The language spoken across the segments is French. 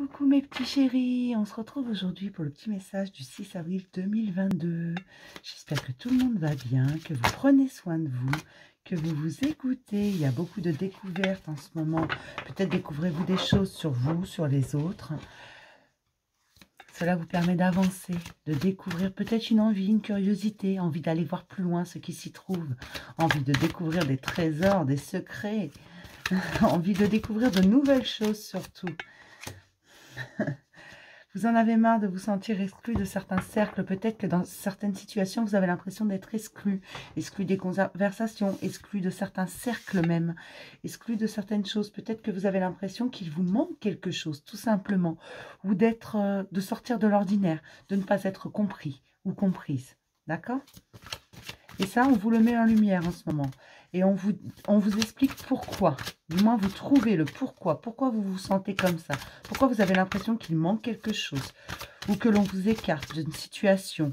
Coucou mes petits chéris, on se retrouve aujourd'hui pour le petit message du 6 avril 2022. J'espère que tout le monde va bien, que vous prenez soin de vous, que vous vous écoutez. Il y a beaucoup de découvertes en ce moment. Peut-être découvrez-vous des choses sur vous, sur les autres. Cela vous permet d'avancer, de découvrir peut-être une envie, une curiosité, envie d'aller voir plus loin ce qui s'y trouve, envie de découvrir des trésors, des secrets, envie de découvrir de nouvelles choses surtout. Vous en avez marre de vous sentir exclu de certains cercles. Peut-être que dans certaines situations, vous avez l'impression d'être exclu. Exclu des conversations, exclu de certains cercles même. Exclu de certaines choses. Peut-être que vous avez l'impression qu'il vous manque quelque chose, tout simplement. Ou de sortir de l'ordinaire, de ne pas être compris ou comprise. D'accord ? Et ça, on vous le met en lumière en ce moment. Et on vous explique pourquoi. Du moins, vous trouvez le pourquoi. Pourquoi vous vous sentez comme ça. Pourquoi vous avez l'impression qu'il manque quelque chose. Ou que l'on vous écarte d'une situation.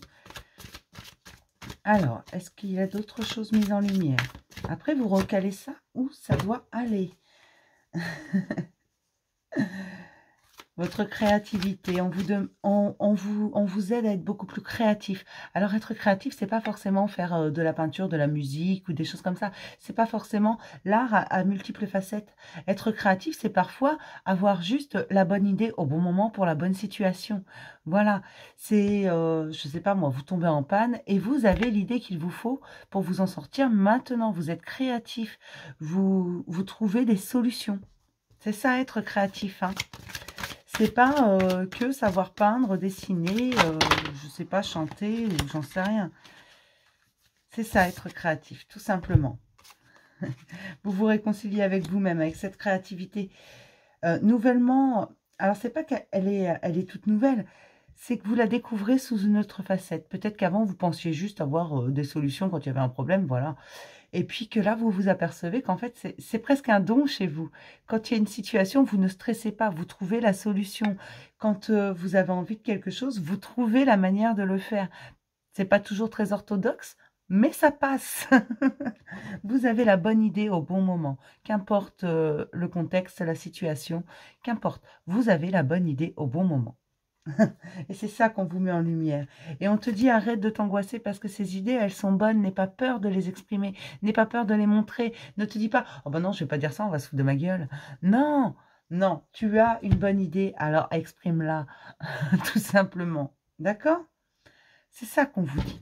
Alors, est-ce qu'il y a d'autres choses mises en lumière? Après, vous recalez ça où ça doit aller. Votre créativité, on vous aide à être beaucoup plus créatif. Alors être créatif, c'est pas forcément faire de la peinture, de la musique ou des choses comme ça. C'est pas forcément l'art à multiples facettes. Être créatif, c'est parfois avoir juste la bonne idée au bon moment pour la bonne situation. Voilà, c'est, je sais pas moi, vous tombez en panne et vous avez l'idée qu'il vous faut pour vous en sortir maintenant. Vous êtes créatif, vous trouvez des solutions. C'est ça être créatif, hein. C'est pas que savoir peindre, dessiner, je sais pas, chanter ou j'en sais rien. C'est ça, être créatif, tout simplement. Vous vous réconciliez avec vous-même, avec cette créativité. Nouvellement, alors c'est pas qu'elle est toute nouvelle, c'est que vous la découvrez sous une autre facette. Peut-être qu'avant, vous pensiez juste avoir des solutions quand il y avait un problème, voilà. Et puis que là, vous vous apercevez qu'en fait, c'est presque un don chez vous. Quand il y a une situation, vous ne stressez pas, vous trouvez la solution. Quand vous avez envie de quelque chose, vous trouvez la manière de le faire. C'est pas toujours très orthodoxe, mais ça passe. Vous avez la bonne idée au bon moment. Qu'importe le contexte, la situation, qu'importe. Vous avez la bonne idée au bon moment. Et c'est ça qu'on vous met en lumière. Et on te dit, arrête de t'angoisser parce que ces idées, elles sont bonnes. N'aie pas peur de les exprimer. N'aie pas peur de les montrer. Ne te dis pas, oh ben non, je vais pas dire ça, on va se foutre de ma gueule. Non, non, tu as une bonne idée, alors exprime-la. Tout simplement. D'accord? C'est ça qu'on vous dit.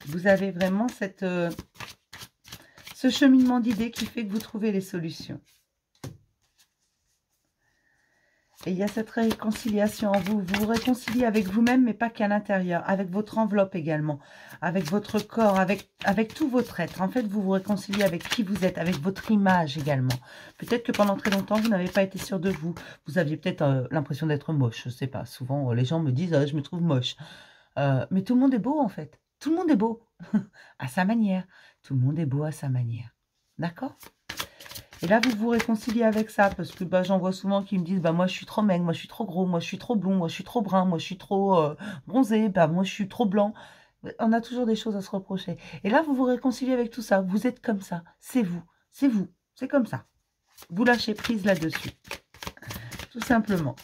Vous avez vraiment ce cheminement d'idées qui fait que vous trouvez les solutions. Et il y a cette réconciliation en vous. Vous vous réconciliez avec vous-même, mais pas qu'à l'intérieur. Avec votre enveloppe également. Avec votre corps, avec tout votre être. En fait, vous vous réconciliez avec qui vous êtes, avec votre image également. Peut-être que pendant très longtemps, vous n'avez pas été sûr de vous. Vous aviez peut-être l'impression d'être moche. Je ne sais pas. Souvent, les gens me disent je me trouve moche. Mais tout le monde est beau, en fait. Tout le monde est beau. À sa manière. Tout le monde est beau à sa manière. D'accord ? Et là, vous vous réconciliez avec ça, parce que j'en vois souvent qui me disent, moi je suis trop maigre, moi je suis trop gros, moi je suis trop blond, moi je suis trop brun, moi je suis trop bronzé, moi je suis trop blanc. On a toujours des choses à se reprocher. Et là, vous vous réconciliez avec tout ça, vous êtes comme ça, c'est vous, c'est comme ça. Vous lâchez prise là-dessus, tout simplement.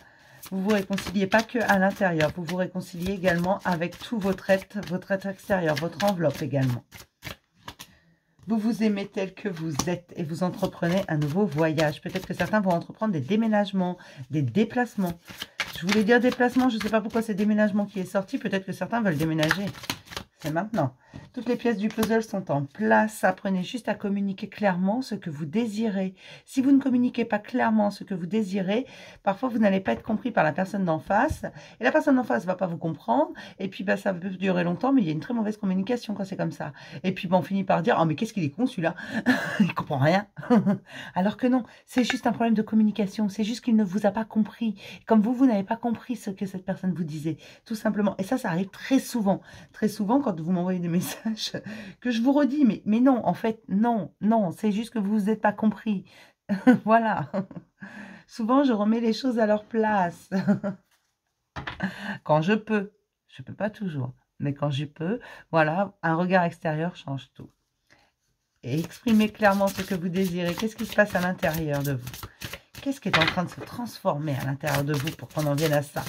Vous vous réconciliez pas que à l'intérieur, vous vous réconciliez également avec tout votre être extérieur, votre enveloppe également. Vous vous aimez tel que vous êtes et vous entreprenez un nouveau voyage. Peut-être que certains vont entreprendre des déménagements, des déplacements. Je voulais dire déplacement, je ne sais pas pourquoi c'est déménagement qui est sorti. Peut-être que certains veulent déménager. C'est maintenant. Toutes les pièces du puzzle sont en place. Apprenez juste à communiquer clairement ce que vous désirez. Si vous ne communiquez pas clairement ce que vous désirez, parfois vous n'allez pas être compris par la personne d'en face. Et la personne d'en face ne va pas vous comprendre. Et puis ça peut durer longtemps, mais il y a une très mauvaise communication quand c'est comme ça. Et puis on finit par dire « Oh mais qu'est-ce qu'il est con celui-là » Il ne comprend rien. Alors que non, c'est juste un problème de communication. C'est juste qu'il ne vous a pas compris. Comme vous n'avez pas compris ce que cette personne vous disait. Tout simplement. Et ça arrive très souvent. Très souvent quand vous m'envoyez des messages que je vous redis, mais non, en fait, non, c'est juste que vous vous êtes pas compris. Voilà. Souvent, je remets les choses à leur place. Quand je peux. Je peux pas toujours. Mais quand je peux, voilà, un regard extérieur change tout. et exprimez clairement ce que vous désirez. Qu'est-ce qui se passe à l'intérieur de vous? Qu'est-ce qui est en train de se transformer à l'intérieur de vous pour qu'on en vienne à ça?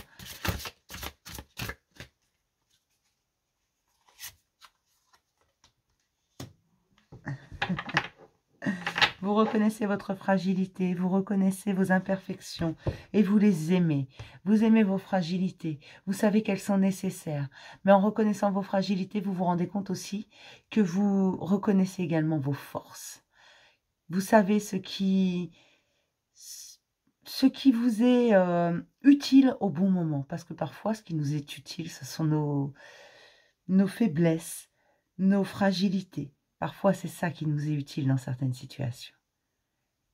Vous reconnaissez votre fragilité, vous reconnaissez vos imperfections et vous les aimez. Vous aimez vos fragilités, vous savez qu'elles sont nécessaires. Mais en reconnaissant vos fragilités, vous vous rendez compte aussi que vous reconnaissez également vos forces. Vous savez ce qui vous est utile au bon moment. Parce que parfois, ce qui nous est utile, ce sont nos faiblesses, nos fragilités. Parfois, c'est ça qui nous est utile dans certaines situations.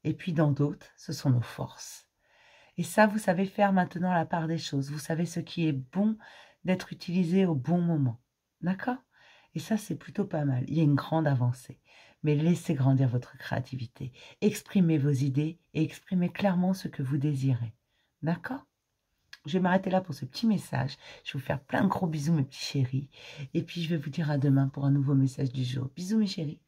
Et puis dans d'autres, ce sont nos forces. Et ça, vous savez faire maintenant la part des choses. Vous savez ce qui est bon d'être utilisé au bon moment. D'accord? Et ça, c'est plutôt pas mal. Il y a une grande avancée. Mais laissez grandir votre créativité. Exprimez vos idées et exprimez clairement ce que vous désirez. D'accord? Je vais m'arrêter là pour ce petit message. Je vais vous faire plein de gros bisous, mes petits chéris. Et puis, je vais vous dire à demain pour un nouveau message du jour. Bisous, mes chéris.